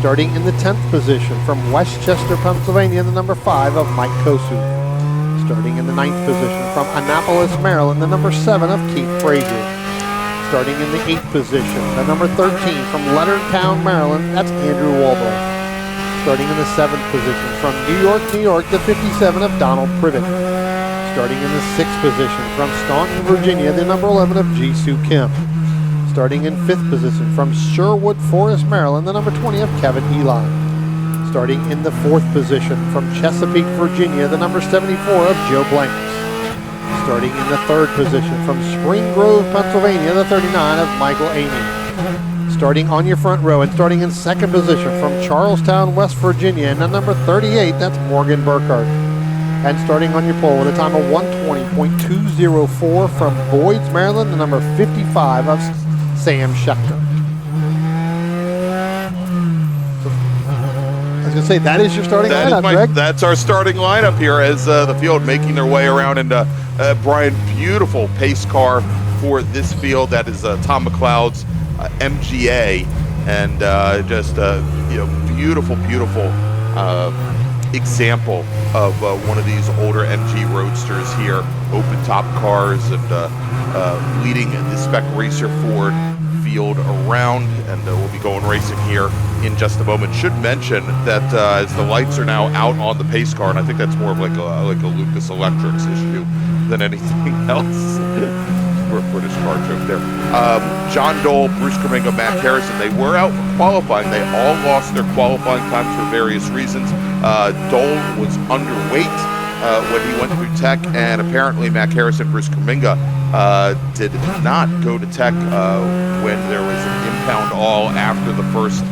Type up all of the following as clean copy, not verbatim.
Starting in the 10th position from Westchester, Pennsylvania, the number 5 of Mike Kosu. Starting in the 9th position from Annapolis, Maryland, the number 7 of Keith Frazier. Starting in the 8th position, the number 13 from Leonardtown, Maryland, that's Andrew Walbrough. Starting in the 7th position from New York, the 57 of Donald Privet. Starting in the 6th position from Staunton, Virginia, the number 11 of Jisoo Kim. Starting in 5th position from Sherwood Forest, Maryland, the number 20 of Kevin Eli. Starting in the 4th position from Chesapeake, Virginia, the number 74 of Joe Blanks. Starting in the 3rd position from Spring Grove, Pennsylvania, the 39 of Michael Amy. Starting on your front row and starting in 2nd position from Charlestown, West Virginia, and the number 38, that's Morgan Burkhardt. And starting on your pole with a time of 120.204 from Boyd's, Maryland, the number 55 of Sam Schechter. I was going to say, that is your starting lineup, Greg. That's our starting lineup here as the field making their way around. And Brian, beautiful pace car for this field. That is Tom McLeod's MGA. And just beautiful, beautiful example of one of these older MG Roadsters here. Open top cars and leading the Spec Racer Ford field around, and we'll be going racing here in just a moment. Should mention that as the lights are now out on the pace car, and I think that's more of like a Lucas Electrics issue than anything else. British car joke there. John Dole, Bruce Kaminga, Matt Harrison, they were out for qualifying. They all lost their qualifying times for various reasons. Dole was underweight when he went through tech, and apparently Matt Harrison, Bruce Kaminga did not go to tech when there was an impound all after the first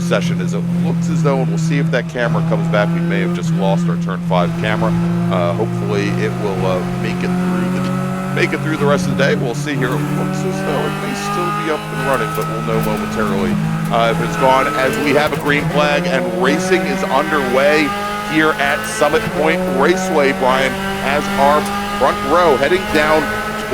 session. As it looks as though, and we'll see if that camera comes back, we may have just lost our turn 5 camera. Hopefully it will make it through the rest of the day. We'll see here. It looks as though it may still be up and running, but we'll know momentarily if it's gone, as we have a green flag and racing is underway here at Summit Point Raceway, Brian, as our front row heading down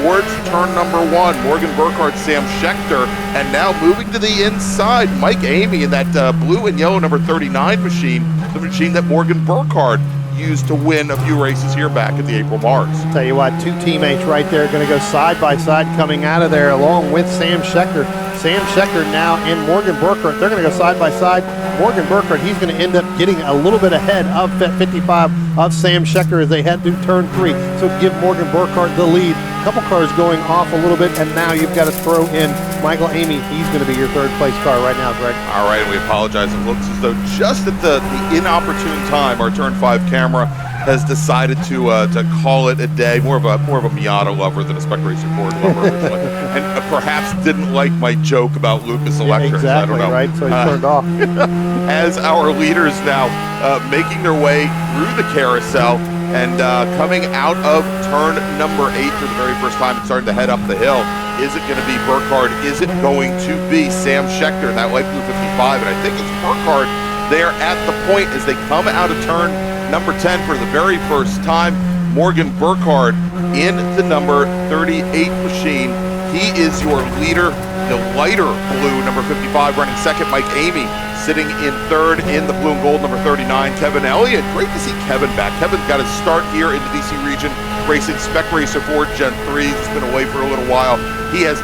towards turn number 1. Morgan Burkhardt, Sam Schechter, and now moving to the inside, Mike Amy in that blue and yellow number 39 machine, the machine that Morgan Burkhardt used to win a few races here back at the April Mars. Tell you what, 2 teammates right there going to go side by side coming out of there along with Sam Schechter. Sam Schechter now and Morgan Burkhardt, they're going to go side by side. Morgan Burkhardt, he's going to end up getting a little bit ahead of 55 of Sam Schechter as they head through turn 3. So give Morgan Burkhardt the lead. A couple cars going off a little bit, and now you've got to throw in Michael Amy. He's going to be your 3rd place car right now, Greg. All right, and we apologize. It looks as though just at the inopportune time, our turn 5 camera has decided to call it a day. More of a Miata lover than a Spec Racer Ford lover originally, and perhaps didn't like my joke about Lucas Electrics. Yeah, exactly, I don't know. right? So he turned off. As our leaders now making their way through the carousel and coming out of turn number 8 for the very first time and starting to head up the hill. Is it going to be Burkhardt? Is it going to be Sam Schechter in that light blue 55? And I think it's Burkhardt there at the point as they come out of turn number 10 for the very first time. Morgan Burkhardt in the number 38 machine. He is your leader. The lighter blue number 55 running second. Mike Amy sitting in 3rd in the blue and gold number 39. Kevin Elliott, great to see Kevin back. Kevin got his start here in the DC region racing Spec Racer Ford Gen 3. He's been away for a little while. He has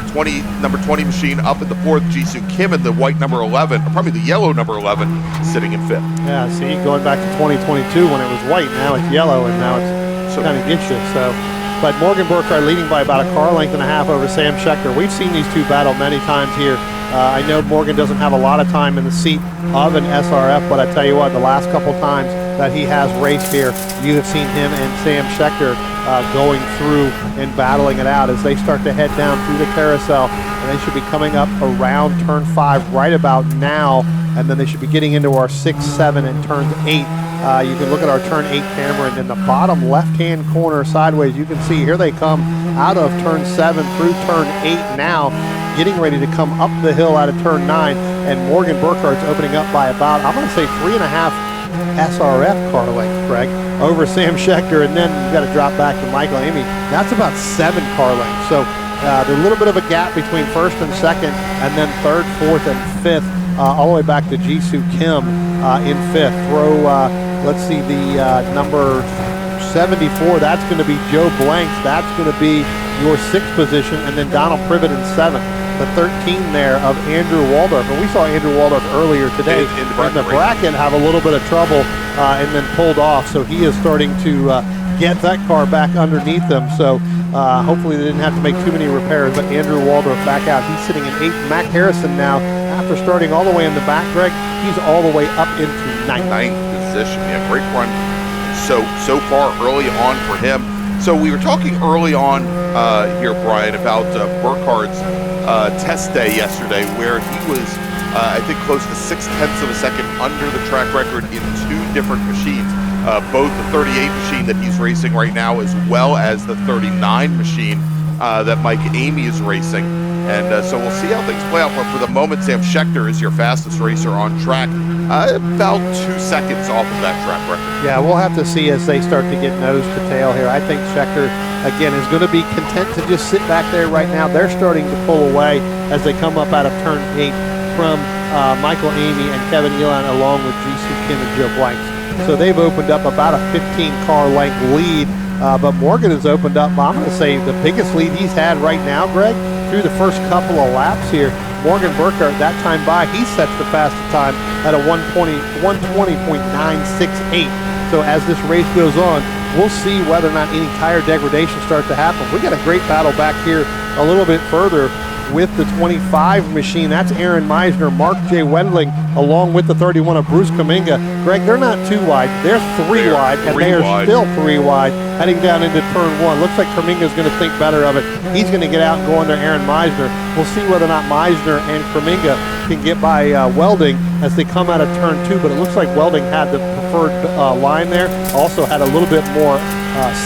number 20 machine up at the 4th. Jisoo Kim in the white number 11, or probably the yellow number 11, sitting in 5th. Yeah, see, going back to 2022 when it was white, now it's yellow, and now it's kind of gets you. So, but Morgan Burkhardt leading by about a car length and a half over Sam Schechter. We've seen these 2 battle many times here. I know Morgan doesn't have a lot of time in the seat of an SRF, but I tell you what, the last couple times that he has raced here, you have seen him and Sam Schechter going through and battling it out as they start to head down through the carousel, and they should be coming up around turn 5 right about now, and then they should be getting into our 6, 7, and turn 8. You can look at our turn 8 camera, and in the bottom left-hand corner sideways, you can see here they come out of turn 7 through turn 8 now, getting ready to come up the hill out of turn 9, and Morgan Burkhardt's opening up by about, I'm going to say 3.5 SRF car length, Greg, over Sam Schechter, and then you've got to drop back to Michael Amy. That's about 7 car lengths. So there's a little bit of a gap between 1st and 2nd, and then 3rd, 4th, and 5th. all the way back to Jisoo Kim in 5th. Throw, let's see, the number 74, that's going to be Joe Blanks. That's going to be your 6th position, and then Donald Privet in 7th. The 13 there of Andrew Waldorf. And we saw Andrew Waldorf earlier today in the bracket have a little bit of trouble and then pulled off. So he is starting to get that car back underneath them. So hopefully they didn't have to make too many repairs. But Andrew Waldorf back out. He's sitting in 8th. Mac Harrison now, after starting all the way in the back, Greg, he's all the way up into 9th. 9th position. Yeah, great run so far early on for him. So we were talking early on here, Brian, about Burkhardt's test day yesterday, where he was, I think, close to 0.6 of a second under the track record in 2 different machines, both the 38 machine that he's racing right now, as well as the 39 machine that Mike Amy is racing. And so we'll see how things play out. But for the moment, Sam Schechter is your fastest racer on track, about 2 seconds off of that track record. Yeah, we'll have to see as they start to get nose to tail here. I think Schechter, again, is going to be content to just sit back there right now. They're starting to pull away as they come up out of turn 8 from Michael Amy and Kevin Elon, along with Jisoo Kim and Joe Blanks. So they've opened up about a 15-car length lead, but Morgan has opened up, I'm going to say, the biggest lead he's had right now, Greg, through the first couple of laps here. Morgan Burkharddt, that time by, he sets the fastest time at a 120.968. So as this race goes on, we'll see whether or not any tire degradation starts to happen. We got a great battle back here a little bit further with the 25 machine. That's Aaron Meisner, Mark J. Wendling, along with the 31 of Bruce Kaminga. Greg, they're not too wide. They're 3 wide, and they are still 3 wide heading down into turn 1. Looks like Kaminga's going to think better of it. He's going to get out and go under Aaron Meisner. We'll see whether or not Meisner and Kaminga can get by Welding as they come out of turn 2, but it looks like Welding had the preferred line there. Also had a little bit more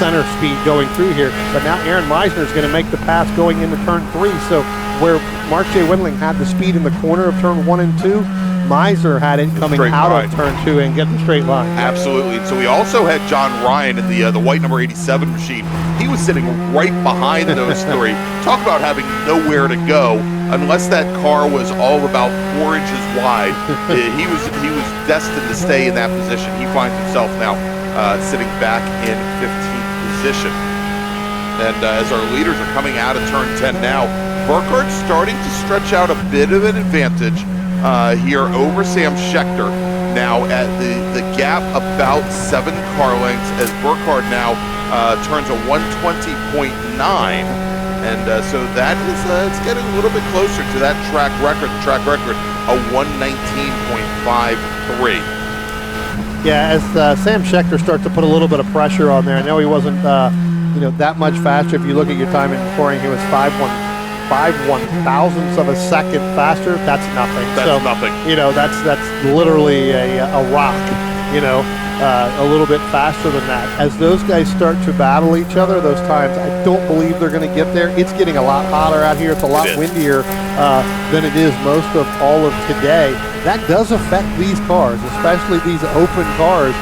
center speed going through here, but now Aaron Meisner is going to make the pass going into turn 3. So where Mark J. Wendling had the speed in the corner of turn 1 and 2, Meisner had it coming out of turn 2 and getting the straight line. Absolutely. And so we also had John Ryan in the white number 87 machine. He was sitting right behind those 3. Talk about having nowhere to go. Unless that car was all about 4 inches wide, he was destined to stay in that position. He finds himself now sitting back in 15th position. And as our leaders are coming out of turn 10 now, Burkhardt's starting to stretch out a bit of an advantage here over Sam Schechter. Now at the gap about 7 car lengths as Burkhardt now turns a 120.9. And so that is it's getting a little bit closer to that track record. The track record, a 119.53. Yeah, as Sam Schechter starts to put a little bit of pressure on there. I know he wasn't that much faster. If you look at your time in scoring, he was 5 1,000ths of a second faster. That's nothing. That's nothing. That's literally a rock. A little bit faster than that. As those guys start to battle each other, those times, I don't believe they're going to get there. It's getting a lot hotter out here. It's a lot windier than it is most of all of today. That does affect these cars, especially these open cars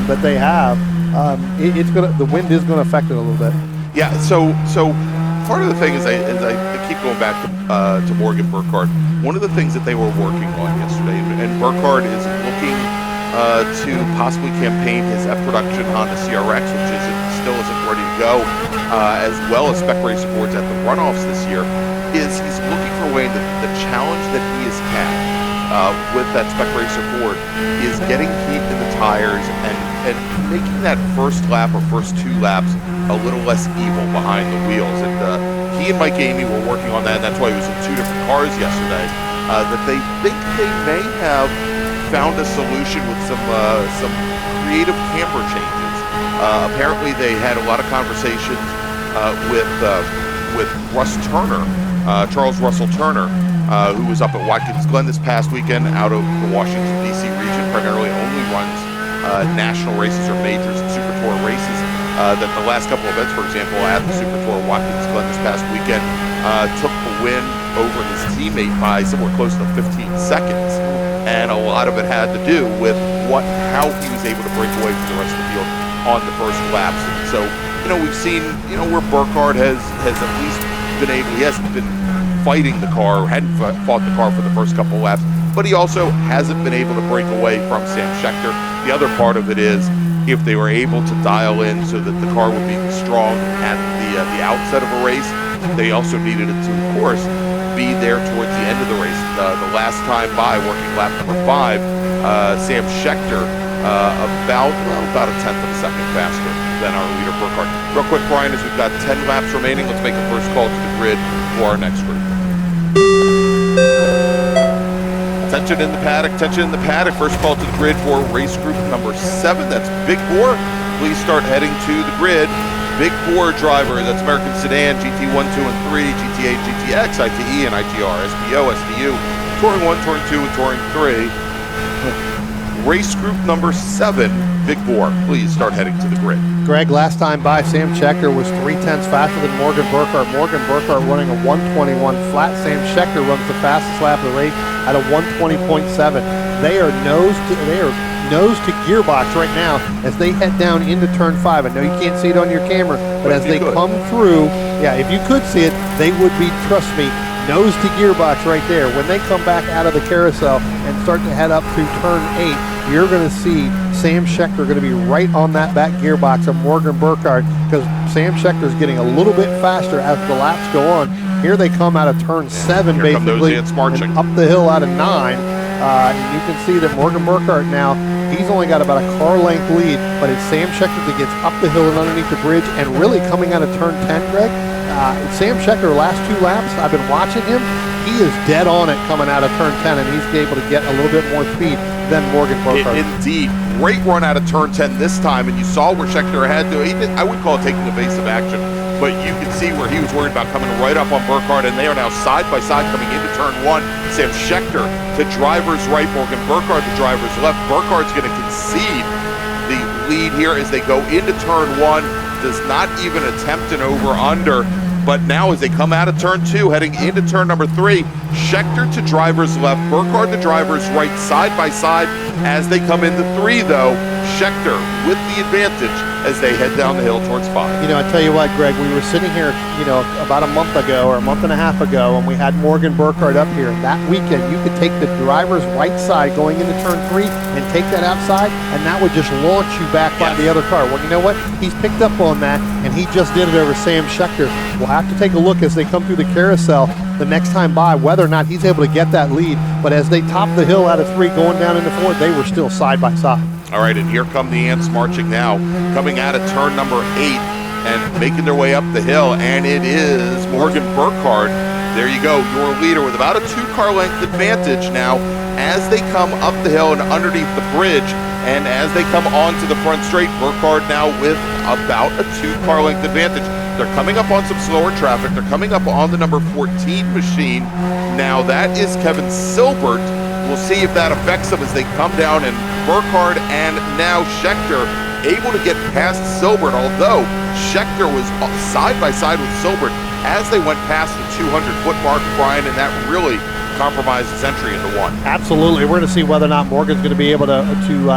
that they have. The wind is going to affect it a little bit. Yeah. So part of the thing is I keep going back to Morgan Burkharddt. One of the things that they were working on yesterday, and Burkharddt is looking to possibly campaign his F-Production Honda CRX, which still isn't ready to go, as well as Spec Racer boards at the runoffs this year, is he's looking for a way that the challenge that he has had with that Spec Racer board is getting heat in the tires and making that first lap or first 2 laps a little less evil behind the wheels. And he and Mike Amy were working on that, and that's why he was in 2 different cars yesterday, that they think they may have found a solution with some creative camber changes. Apparently they had a lot of conversations with Russ Turner, Charles Russell Turner, who was up at Watkins Glen this past weekend out of the Washington, D.C. region, primarily only runs national races or majors and Super Tour races. That the last couple of events, for example, at the Super Tour Watkins Glen this past weekend, took the win over his teammate by somewhere close to 15 seconds. And a lot of it had to do with how he was able to break away from the rest of the field on the first laps. And so, we've seen, where Burkharddt has at least been able, he hasn't been fighting the car, hadn't fought the car for the first couple of laps. but he also hasn't been able to break away from Sam Schechter. The other part of it is, if they were able to dial in so that the car would be strong at the outset of a race, they also needed it to, of course, be there towards the end of the race. The last time by, working lap number 5, Sam Schechter about a tenth of a second faster than our leader Burkhardt. Real quick, Brian, as we've got 10 laps remaining, let's make a first call to the grid for our next group. Tension in the paddock, tension in the paddock. First call to the grid for race group number 7. That's Big 4. Please start heading to the grid. Big 4 driver, that's American Sedan, GT1, 2, and 3, GTA, GTX, ITE, and ITR, SPO, SDU, Touring 1, Touring 2, and Touring 3. Race group number 7, Big 4. Please start heading to the grid. Greg, last time by, Sam Schechter was 0.3 faster than Morgan Burkhardt. Morgan Burkhardt running a 1:21 flat. Sam Schechter runs the fastest lap of the race at a 1:20.7. They are nose to gearbox right now as they head down into turn 5. I know you can't see it on your camera, but as they come through, yeah, if you could see it, they would be, trust me, nose to gearbox right there. When they come back out of the carousel and start to head up through turn 8, you're going to see Sam Schechter going to be right on that back gearbox of Morgan Burkhardt, because Sam Schechter is getting a little bit faster as the laps go on. Here they come out of turn 7, here basically, and up the hill out of 9. And you can see that Morgan Burkhardt now, he's only got about a car length lead, but it's Sam Schechter that gets up the hill and underneath the bridge, and really coming out of turn 10, Greg. Sam Schechter, last 2 laps, I've been watching him. He is dead on it coming out of turn 10, and he's able to get a little bit more speed than Morgan Burkhardt. Indeed. Great run out of turn 10 this time, and you saw where Schechter had to, I would call it taking evasive action, but you can see where he was worried about coming right up on Burkhardt, and they are now side by side coming into turn 1. Sam Schechter to driver's right, Morgan Burkhardt to driver's left. Burkhardt's going to concede the lead here as they go into turn 1, does not even attempt an over-under. But now as they come out of turn 2, heading into turn number 3, Schechter to driver's left, Burkhardt to driver's right, side by side. As they come into 3, though, Schechter with the advantage as they head down the hill towards 5. You know, I tell you what, Greg, we were sitting here, you know, about a month ago or a month and a half ago, and we had Morgan Burkhardt up here. And that weekend, you could take the driver's right side going into turn 3 and take that outside, and that would just launch you back by the other car. Well, you know what? He's picked up on that, and he just did it over Sam Schechter. We'll have to take a look as they come through the carousel the next time by, whether or not he's able to get that lead. But as they top the hill out of 3 going down into 4, they were still side by side. All right, and here come the ants marching now, coming out of turn number 8 and making their way up the hill, and it is Morgan Burkhardt. There you go, your leader with about a 2-car length advantage now as they come up the hill and underneath the bridge, and as they come onto the front straight, Burkhardt now with about a 2-car length advantage. They're coming up on some slower traffic. They're coming up on the number 14 machine. Now that is Kevin Silbert. We'll see if that affects them as they come down, and Burkhardt and now Schechter able to get past Silbert, although Schechter was side by side with Silbert as they went past the 200-foot mark, Brian, and that really compromised his entry into 1. Absolutely. We're going to see whether or not Morgan's going to be able to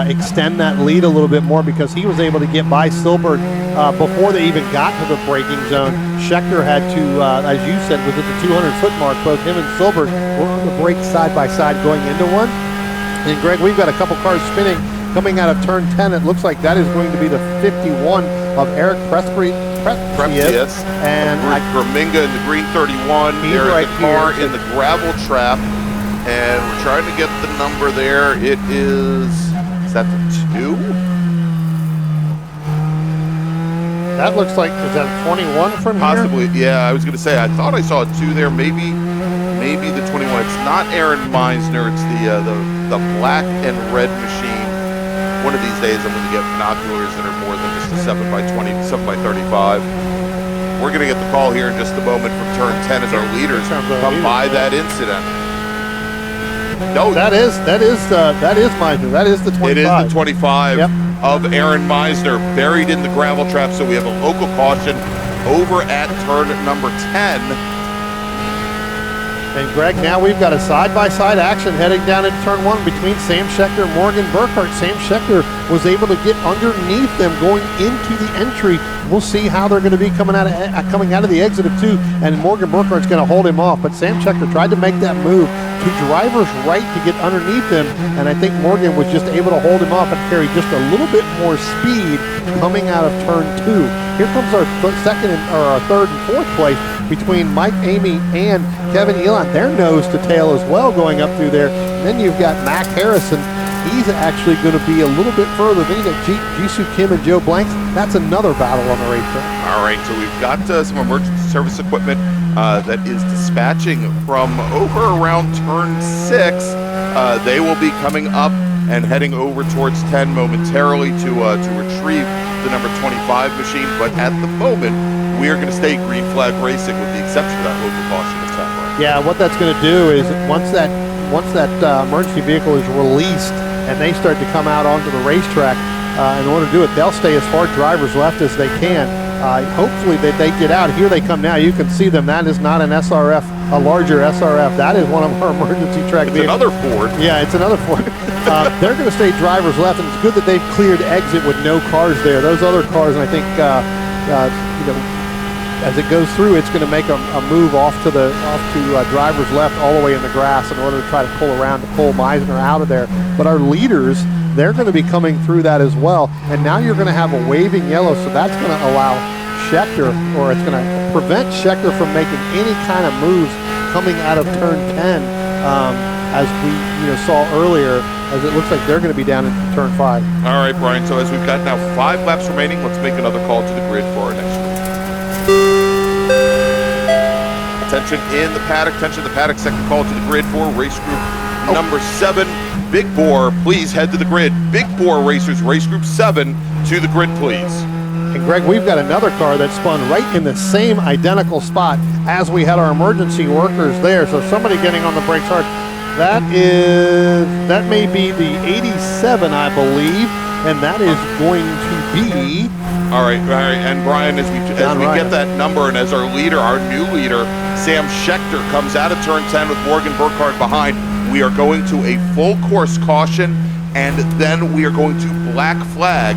extend that lead a little bit more, because he was able to get by Silbert before they even got to the braking zone. Schechter had to, as you said, was at the 200-foot mark. Both him and Silbert were on the brake side by side going into 1. And Greg, we've got a couple cars spinning coming out of turn 10. It looks like that is going to be the 51 of Eric Prestius. And Graminga in the green 31. There's right a car here in the gravel trap, and we're trying to get the number there. It is that the 2? That looks like, is that a 21 from Possibly, here? yeah. I was going to say, I thought I saw a 2 there. Maybe the 21. It's not Aaron Meisner. It's the black and red machine. One of these days, I'm going to get binoculars that are more than just a 7x20, 7x35. We're going to get the call here in just a moment from turn 10 as our leaders come by that incident. No, that is Meisner. That is the 25. It is the 25 of Aaron Meisner, buried in the gravel trap. So we have a local caution over at turn number 10. And Greg, now we've got a side-by-side action heading down into turn one between Sam Schechter and Morgan Burkhart. Sam Schechter was able to get underneath them going into the entry. We'll see how they're going to be coming out of the exit of two, and Morgan Burkhart's going to hold him off. But Sam Schechter tried to make that move to driver's right to get underneath him, and I think Morgan was just able to hold him off and carry just a little bit more speed coming out of turn two. Here comes our third and fourth place between Mike Amy and Kevin Elon. They're nose to tail as well going up through there. And then you've got Mac Harrison. He's actually going to be a little bit further. Then you got Jisoo Kim and Joe Blanks. That's another battle on the racetrack. All right, so we've got some emergency service equipment that is dispatching from over around turn 6. They will be coming up and heading over towards 10 momentarily to retrieve the number 25 machine. But at the moment, we are going to stay green flag racing with the exception of that local caution of 10. Right? Yeah, what that's going to do is once that emergency vehicle is released and they start to come out onto the racetrack, in order to do it, they'll stay as far drivers left as they can. Hopefully they get out. Here they come now. You can see them. That is not an SRF, a larger SRF. That is one of our emergency track vehicles. Another Ford. Yeah, it's another Ford. They're going to stay drivers left, and it's good that they've cleared exit with no cars there. Those other cars, and I think, as it goes through, it's going to make a move off to drivers left all the way in the grass in order to try to pull around to pull Meisner out of there. But our leaders, they're going to be coming through that as well. And now you're going to have a waving yellow, so that's going to allow Schechter, or it's going to prevent Schechter from making any kind of moves coming out of turn 10, as we saw earlier, as it looks like they're going to be down into turn 5. All right, Brian, so as we've got now 5 laps remaining, let's make another call to the grid for our next one. Attention in the paddock, second call to the grid for race group number 7, Big Bore. Please head to the grid. Big Bore racers, race group 7, to the grid, please. And Greg, we've got another car that spun right in the same identical spot as we had our emergency workers there. So somebody getting on the brakes hard. That may be the 87, I believe, and that is going to be. All right, and Brian, as we get that number, and as our leader, our new leader, Sam Schechter, comes out of turn 10 with Morgan Burkhart behind, we are going to a full course caution, and then we are going to black flag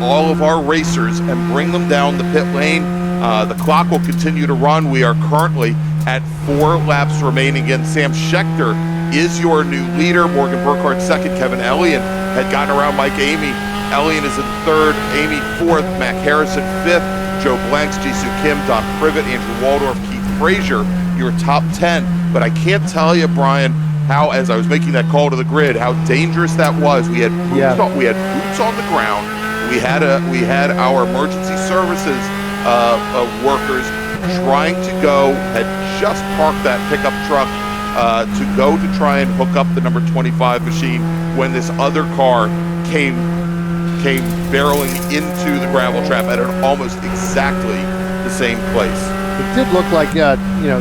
all of our racers and bring them down the pit lane. The clock will continue to run. We are currently at 4 laps remaining. Again, Sam Schechter is your new leader. Morgan Burkhart second. Kevin Elliott had gotten around Mike Amy. Elliott is in third, Amy fourth, Mac Harrison fifth, Joe Blanks, Jisoo Kim, Don Privet, Andrew Waldorf, Keith Frazier, your top 10. But I can't tell you, Brian, how, as I was making that call to the grid, how dangerous that was. We had boots on the ground. We had our emergency services workers trying to go, had just parked that pickup truck to go to try and hook up the number 25 machine when this other car came barreling into the gravel trap at almost exactly the same place. It did look like the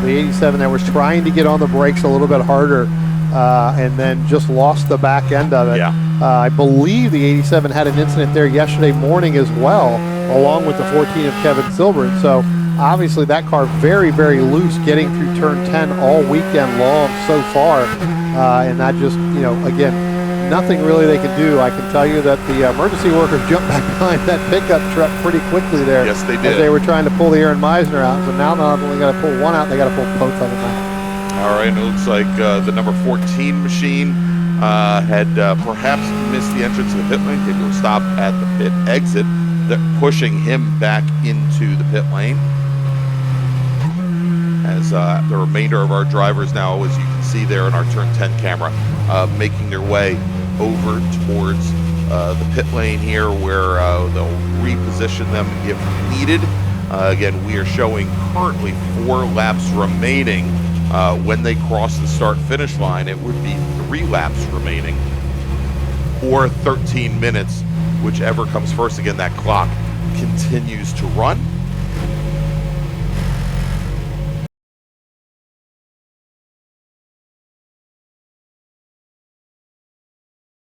87 that was trying to get on the brakes a little bit harder, and then just lost the back end of it. Yeah. I believe the 87 had an incident there yesterday morning as well, along with the 14 of Kevin Silbert. So obviously that car very, very loose getting through turn 10 all weekend long so far, and that just, again, nothing really they can do. I can tell you that the emergency workers jumped back behind that pickup truck pretty quickly there. Yes, they did. As they were trying to pull the Aaron Meisner out. So now not only got to pull one out, they got to pull both of them out. All right, it looks like the number 14 machine had perhaps missed the entrance to the pit lane. Came to a stop at the pit exit, pushing him back into the pit lane. As the remainder of our drivers now, as you can see there in our turn 10 camera, making their way over towards the pit lane here, where they'll reposition them if needed. Again, we are showing currently 4 laps remaining. When they cross the start-finish line, it would be 3 laps remaining, or 13 minutes, whichever comes first. Again, that clock continues to run.